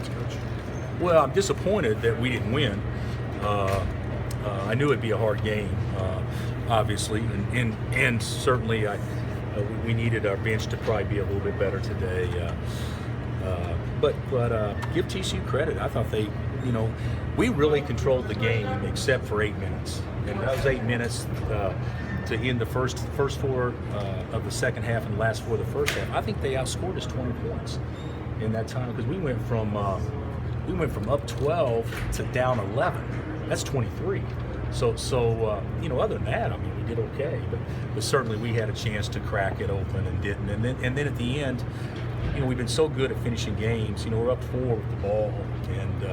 thoughts, Coach? Well, I'm disappointed that we didn't win. I knew it'd be a hard game, obviously, and certainly we needed our bench to probably be a little bit better today. But give TCU credit. I thought we really controlled the game except for 8 minutes, and that was 8 minutes to end the first four of the second half and the last four of the first half. I think they outscored us 20 points in that time because we went from up 12 to down 11. That's 23. So other than that, I mean, we did okay, but certainly we had a chance to crack it open and didn't. And then at the end, we've been so good at finishing games. We're up 4 with the ball and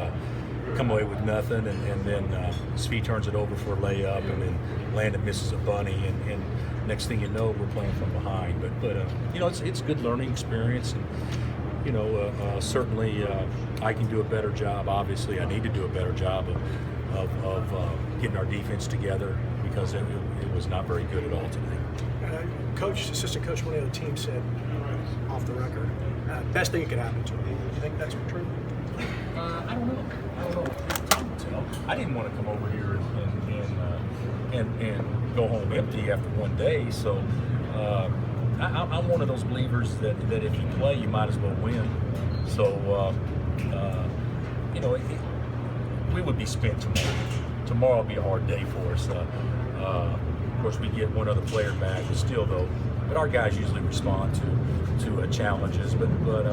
come away with nothing, and then Svi turns it over for a layup, and then Landon misses a bunny, and next thing you know, we're playing from behind. But it's a good learning experience, and certainly I can do a better job. Obviously, I need to do a better job of getting our defense together because it was not very good at all today. Assistant coach, one of the other team said, off the record, best thing that could happen to him. You think that's true? I don't know. I didn't want to come over here and go home empty after one day. So I'm one of those believers that if you play, you might as well win. So we would be spent tomorrow. Tomorrow will be a hard day for us. Of course, we get one other player back, but still, though, our guys usually respond to challenges. But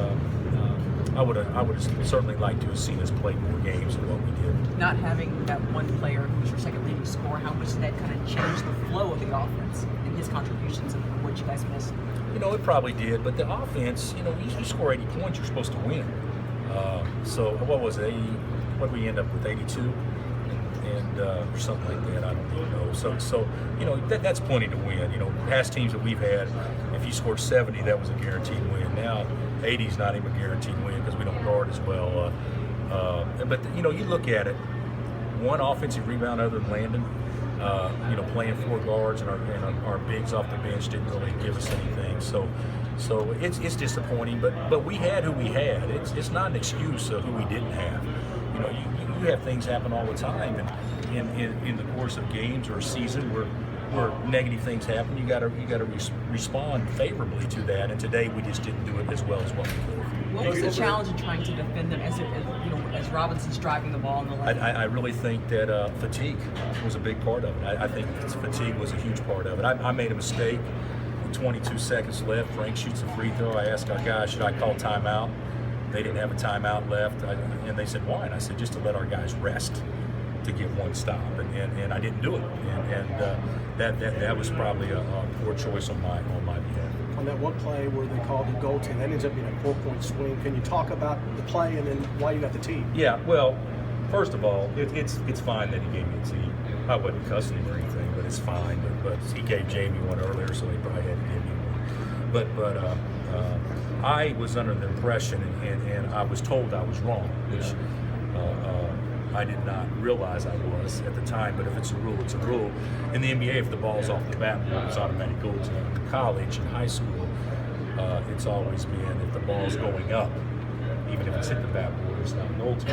I would have certainly liked to have seen us play more games than what we did. Not having that one player who was your second leading scorer, how much did that kind of change the flow of the offense and his contributions and what you guys missed? It probably did, but the offense, you score 80 points, you're supposed to win. So what was it, 80? What did we end up with, 82? And or something like that, I don't even know. So that's plenty to win. Past teams that we've had, if you scored 70, that was a guaranteed win. Now 80 is not even a guaranteed win because we don't guard as well. But you look at it, one offensive rebound other than Landon. Playing 4 guards and our bigs off the bench didn't really give us anything. So it's disappointing. But we had who we had. It's not an excuse of who we didn't have. You have things happen all the time, and in the course of games or a season where negative things happen, you got to respond favorably to that. And today we just didn't do it as well as what we could. What was the challenge in trying to defend them as Robinson's driving the ball in the lane? I really think that fatigue was a big part of it. I think fatigue was a huge part of it. I made a mistake. 22 seconds left. Frank shoots a free throw. I asked our guys, should I call timeout? They didn't have a timeout left, and they said, why? And I said, just to let our guys rest, to get one stop, and I didn't do it, and that was probably a poor choice on my behalf. On that one play where they called the goaltend, that ends up being a 4-point swing. Can you talk about the play and then why you got the tee? Yeah, well, first of all, it's fine that he gave me a tee. I wasn't cussing him or anything, but it's fine. But he gave Jamie one earlier, so he probably had to give me one. But I was under the impression, and I was told I was wrong, which I did not realize I was at the time. But if it's a rule, it's a rule. In the NBA, if the ball's off the backboard, it's automatic goal to college and high school. It's always been if the ball's going up, even if it's hit the backboard, it's not goal to.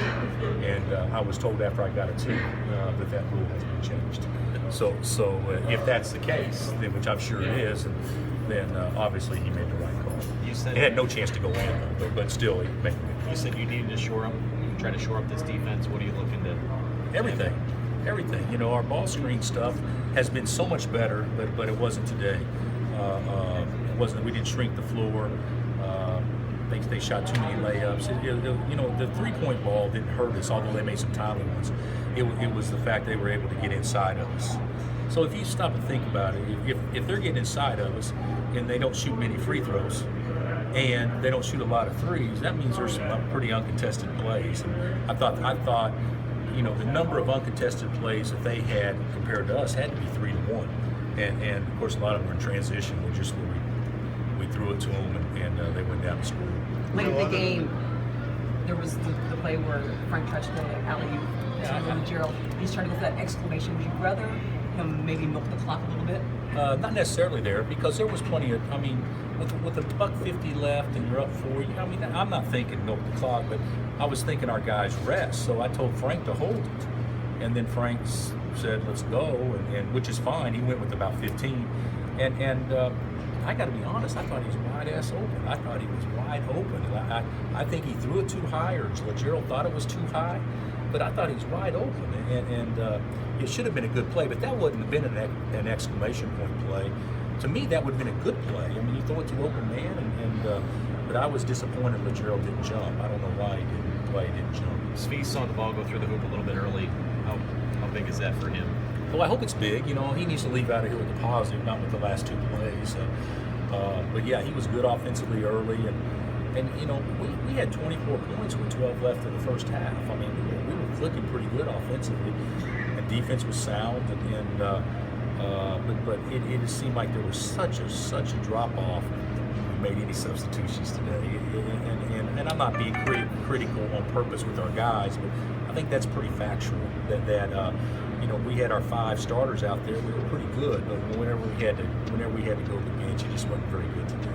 And I was told after I got a tee that rule has been changed. So if that's the case, then, which I'm sure it is, then obviously he made the right call. You said he had no chance to go in, but still he made it. You said you needed to shore up, try to shore up this defense. What are you looking to? Everything. Our ball screen stuff has been so much better, but it wasn't today. It wasn't. We didn't shrink the floor. They shot too many layups. The 3-point ball didn't hurt us, although they made some timely ones. It was the fact they were able to get inside of us. So if you stop and think about it, if they're getting inside of us and they don't shoot many free throws and they don't shoot a lot of threes, that means there's some pretty uncontested plays. And I thought the number of uncontested plays that they had compared to us had to be 3 to 1. And of course a lot of them were in transition, just where we threw it to them and they went down the score. Late in the game, there was the play where Frank touched the alley-oop to Gerald. He's trying to go for that exclamation. Would you rather him maybe milk the clock a little bit? Not necessarily there, because there was plenty of. I mean, with a buck 50 left and you're up 4. I mean, I'm not thinking milk the clock, but I was thinking our guys rest. So I told Frank to hold it, and then Frank said, "Let's go," and which is fine. He went with about 15, and I got to be honest. I thought he was wide ass open. I thought he was wide open. I think he threw it too high, or Gerald thought it was too high. But I thought he was wide open, and it should have been a good play. But that wouldn't have been an exclamation point play. To me, that would have been a good play. I mean, you throw it to open man, but I was disappointed that Gerald didn't jump. I don't know why he didn't jump. Svi saw the ball go through the hoop a little bit early. How big is that for him? Well, I hope it's big. You know, he needs to leave out of here with a positive, not with the last 2 plays. But yeah, he was good offensively early, and you know, we had 24 points with 12 left in the first half. I mean, we were clicking pretty good offensively, and defense was sound. But it just seemed like there was such a drop off when we made any substitutions today. And I'm not being critical on purpose with our guys, but I think that's pretty factual. That you know, we had our 5 starters out there. We were pretty good, but whenever we had to go to the bench, it just wasn't very good today.